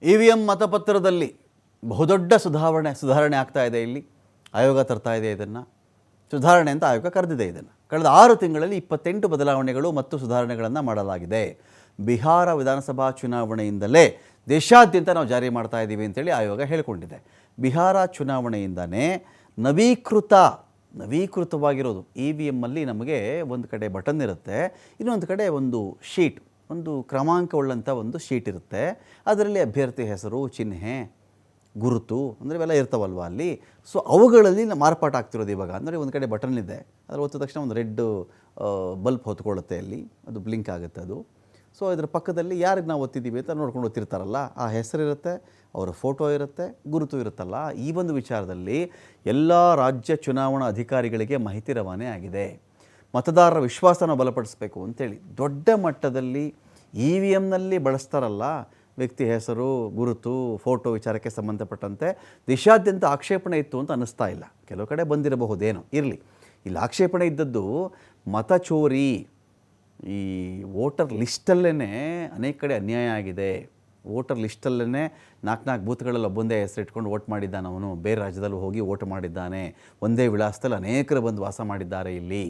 EVM ಮತಪತ್ರದಲ್ಲಿ ಬಹುದೊಡ್ಡ ಸುಧಾರಣೆ ಆಗ್ತಾ ಇದೆ. ಇಲ್ಲಿ ಆಯೋಗ ತರ್ತಾ ಇದೆ. ಇದನ್ನು ಸುಧಾರಣೆ ಅಂತ ಆಯೋಗ ಕರೆದಿದೆ. ಇದನ್ನು ಕಳೆದ 6 ತಿಂಗಳಲ್ಲಿ 28 ಬದಲಾವಣೆಗಳು ಮತ್ತು ಸುಧಾರಣೆಗಳನ್ನು ಮಾಡಲಾಗಿದೆ. ಬಿಹಾರ ವಿಧಾನಸಭಾ ಚುನಾವಣೆಯಿಂದಲೇ ದೇಶಾದ್ಯಂತ ನಾವು ಜಾರಿ ಮಾಡ್ತಾ ಇದ್ದೀವಿ ಅಂತೇಳಿ ಆಯೋಗ ಹೇಳಿಕೊಂಡಿದೆ. ಬಿಹಾರ ಚುನಾವಣೆಯಿಂದನೇ ನವೀಕೃತವಾಗಿರೋದು EVM ಅಲ್ಲಿ ನಮಗೆ ಒಂದು ಕಡೆ ಬಟನ್ ಇರುತ್ತೆ, ಇನ್ನೊಂದು ಕಡೆ ಒಂದು ಶೀಟ್, ಒಂದು ಕ್ರಮಾಂಕವುಳ್ಳಂಥ ಒಂದು ಶೀಟ್ ಇರುತ್ತೆ. ಅದರಲ್ಲಿ ಅಭ್ಯರ್ಥಿ ಹೆಸರು, ಚಿಹ್ನೆ, ಗುರುತು ಅಂದರೆ ಇವೆಲ್ಲ ಇರ್ತಾವಲ್ವ ಅಲ್ಲಿ. ಸೊ ಅವುಗಳಲ್ಲಿ ಮಾರ್ಪಾಟು ಆಗ್ತಿರೋದು ಇವಾಗ. ಅಂದರೆ ಒಂದು ಕಡೆ ಬಟನ್ ಇದೆ, ಅದರ ಒತ್ತಿದ ತಕ್ಷಣ ಒಂದು ರೆಡ್ ಬಲ್ಬ್ ಹೊತ್ಕೊಳ್ಳುತ್ತೆ, ಅಲ್ಲಿ ಅದು ಬ್ಲಿಂಕ್ ಆಗುತ್ತೆ ಅದು. ಸೊ ಇದರ ಪಕ್ಕದಲ್ಲಿ ಯಾರಿಗೆ ನಾವು ಒತ್ತಿದ್ದೀವಿ ಅಂತ ನೋಡ್ಕೊಂಡು ಒತ್ತಿರ್ತಾರಲ್ಲ, ಆ ಹೆಸರಿರುತ್ತೆ, ಅವರ ಫೋಟೋ ಇರುತ್ತೆ, ಗುರುತು ಇರುತ್ತಲ್ಲ. ಈ ಒಂದು ವಿಚಾರದಲ್ಲಿ ಎಲ್ಲ ರಾಜ್ಯ ಚುನಾವಣಾ ಅಧಿಕಾರಿಗಳಿಗೆ ಮಾಹಿತಿ ರವಾನೆ ಆಗಿದೆ. ಮತದಾರರ ವಿಶ್ವಾಸನ ಬಲಪಡಿಸಬೇಕು ಅಂತೇಳಿ ದೊಡ್ಡ ಮಟ್ಟದಲ್ಲಿ EVMನಲ್ಲಿ ಬಳಸ್ತಾರಲ್ಲ, ವ್ಯಕ್ತಿ ಹೆಸರು, ಗುರುತು, ಫೋಟೋ ವಿಚಾರಕ್ಕೆ ಸಂಬಂಧಪಟ್ಟಂತೆ ದೇಶಾದ್ಯಂತ ಆಕ್ಷೇಪಣೆ ಇತ್ತು ಅಂತ ಅನ್ನಿಸ್ತಾ ಇಲ್ಲ. ಕೆಲವು ಕಡೆ ಬಂದಿರಬಹುದೇನೋ, ಇರಲಿ. ಇಲ್ಲಿ ಆಕ್ಷೇಪಣೆ ಇದ್ದದ್ದು ಮತಚೋರಿ, ಈ ವೋಟರ್ ಲಿಸ್ಟಲ್ಲೇ ಅನೇಕ ಕಡೆ ಅನ್ಯಾಯ ಆಗಿದೆ. ವೋಟರ್ ಲಿಸ್ಟಲ್ಲೇ 4 ಬೂತ್ಗಳಲ್ಲಿ ಒಬ್ಬೊಂದೇ ಹೆಸರಿಟ್ಕೊಂಡು ವೋಟ್ ಮಾಡಿದ್ದಾನೆ, ಅವನು ಬೇರೆ ರಾಜ್ಯದಲ್ಲಿ ಹೋಗಿ ವೋಟ್ ಮಾಡಿದ್ದಾನೆ, ಒಂದೇ ವಿಳಾಸದಲ್ಲಿ ಅನೇಕರು ಬಂದು ವಾಸ ಮಾಡಿದ್ದಾರೆ, ಇಲ್ಲಿ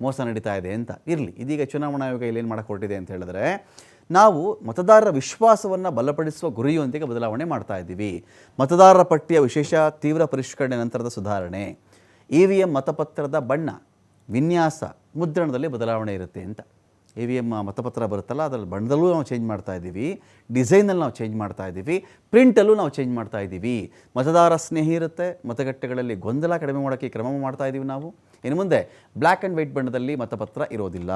ಮೋಸ ನಡೀತಾ ಇದೆ ಅಂತ. ಇರಲಿ, ಇದೀಗ ಚುನಾವಣಾ ಆಯೋಗ ಇಲ್ಲೇನು ಮಾಡಕ್ಕೆ ಹೊರಟಿದೆ ಅಂತ ಹೇಳಿದ್ರೆ, ನಾವು ಮತದಾರರ ವಿಶ್ವಾಸವನ್ನು ಬಲಪಡಿಸುವ ಗುರಿಯೊಂದಿಗೆ ಬದಲಾವಣೆ ಮಾಡ್ತಾ ಇದ್ದೀವಿ. ಮತದಾರರ ಪಟ್ಟಿಯ ವಿಶೇಷ ತೀವ್ರ ಪರಿಷ್ಕರಣೆ ನಂತರದ ಸುಧಾರಣೆ, EVM ಮತಪತ್ರದ ಬಣ್ಣ, ವಿನ್ಯಾಸ, ಮುದ್ರಣದಲ್ಲಿ ಬದಲಾವಣೆ ಇರುತ್ತೆ ಅಂತ. EVM ಮತಪತ್ರ ಬರುತ್ತಲ್ಲ, ಅದರಲ್ಲಿ ಬಣ್ಣದಲ್ಲೂ ನಾವು ಚೇಂಜ್ ಮಾಡ್ತಾ ಇದ್ದೀವಿ, ಡಿಸೈನಲ್ಲಿ ನಾವು ಚೇಂಜ್ ಮಾಡ್ತಾ ಇದ್ದೀವಿ, ಪ್ರಿಂಟಲ್ಲೂ ನಾವು ಚೇಂಜ್ ಮಾಡ್ತಾ ಇದ್ದೀವಿ. ಮತದಾರ ಸ್ನೇಹಿ ಇರುತ್ತೆ, ಮತಗಟ್ಟೆಗಳಲ್ಲಿ ಗೊಂದಲ ಕಡಿಮೆ ಮಾಡೋಕ್ಕೆ ಕ್ರಮ ಮಾಡ್ತಾ ಇದ್ದೀವಿ ನಾವು. ಇನ್ನು ಮುಂದೆ ಬ್ಲ್ಯಾಕ್ ಆ್ಯಂಡ್ ವೈಟ್ ಬಣ್ಣದಲ್ಲಿ ಮತಪತ್ರ ಇರೋದಿಲ್ಲ.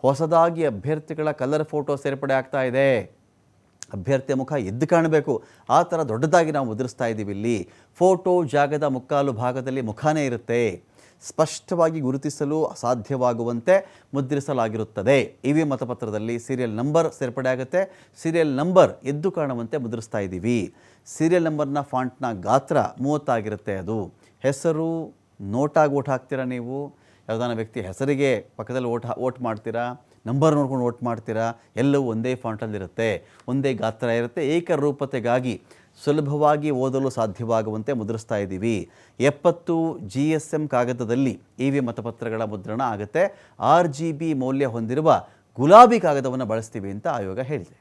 ಹೊಸದಾಗಿ ಅಭ್ಯರ್ಥಿಗಳ ಕಲರ್ ಫೋಟೋ ಸೇರ್ಪಡೆ ಆಗ್ತಾ ಇದೆ. ಅಭ್ಯರ್ಥಿಯ ಮುಖ ಎದ್ದು ಕಾಣಬೇಕು, ಆ ಥರ ದೊಡ್ಡದಾಗಿ ನಾವು ಮುದ್ರಿಸ್ತಾ ಇದ್ದೀವಿ. ಇಲ್ಲಿ ಫೋಟೋ ಜಾಗದ ಮುಕ್ಕಾಲು ಭಾಗದಲ್ಲಿ ಮುಖಾನೇ ಇರುತ್ತೆ, ಸ್ಪಷ್ಟವಾಗಿ ಗುರುತಿಸಲು ಸಾಧ್ಯವಾಗುವಂತೆ ಮುದ್ರಿಸಲಾಗಿರುತ್ತದೆ. EVM ಮತಪತ್ರದಲ್ಲಿ ಸೀರಿಯಲ್ ನಂಬರ್ ಸೇರ್ಪಡೆ ಆಗುತ್ತೆ. ಸೀರಿಯಲ್ ನಂಬರ್ ಎದ್ದು ಕಾಣುವಂತೆ ಮುದ್ರಿಸ್ತಾ ಇದ್ದೀವಿ. ಸೀರಿಯಲ್ ನಂಬರ್ನ ಫಾಂಟ್ನ ಗಾತ್ರ 30 ಆಗಿರುತ್ತೆ. ಅದು ಹೆಸರು ನೋಟಾಗಿ ಓಟ್ ಹಾಕ್ತೀರಾ ನೀವು, ಯಾವುದಾನ ವ್ಯಕ್ತಿ ಹೆಸರಿಗೆ ಪಕ್ಕದಲ್ಲಿ ಓಟ್ ಮಾಡ್ತೀರಾ, ನಂಬರ್ ನೋಡ್ಕೊಂಡು ಓಟ್ ಮಾಡ್ತೀರಾ, ಎಲ್ಲವೂ ಒಂದೇ ಫಾಂಟಲ್ಲಿರುತ್ತೆ, ಒಂದೇ ಗಾತ್ರ ಇರುತ್ತೆ. ಏಕರೂಪತೆಗಾಗಿ ಸುಲಭವಾಗಿ ಓದಲು ಸಾಧ್ಯವಾಗುವಂತೆ ಮುದ್ರಿಸ್ತಾ ಇದ್ದೀವಿ. 70 GSM ಕಾಗದದಲ್ಲಿ EVM ಮತಪತ್ರಗಳ ಮುದ್ರಣ ಆಗುತ್ತೆ. RGB ಮೌಲ್ಯ ಹೊಂದಿರುವ ಗುಲಾಬಿ ಕಾಗದವನ್ನು ಬಳಸ್ತೀವಿ ಅಂತ ಆಯೋಗ ಹೇಳಿದೆ.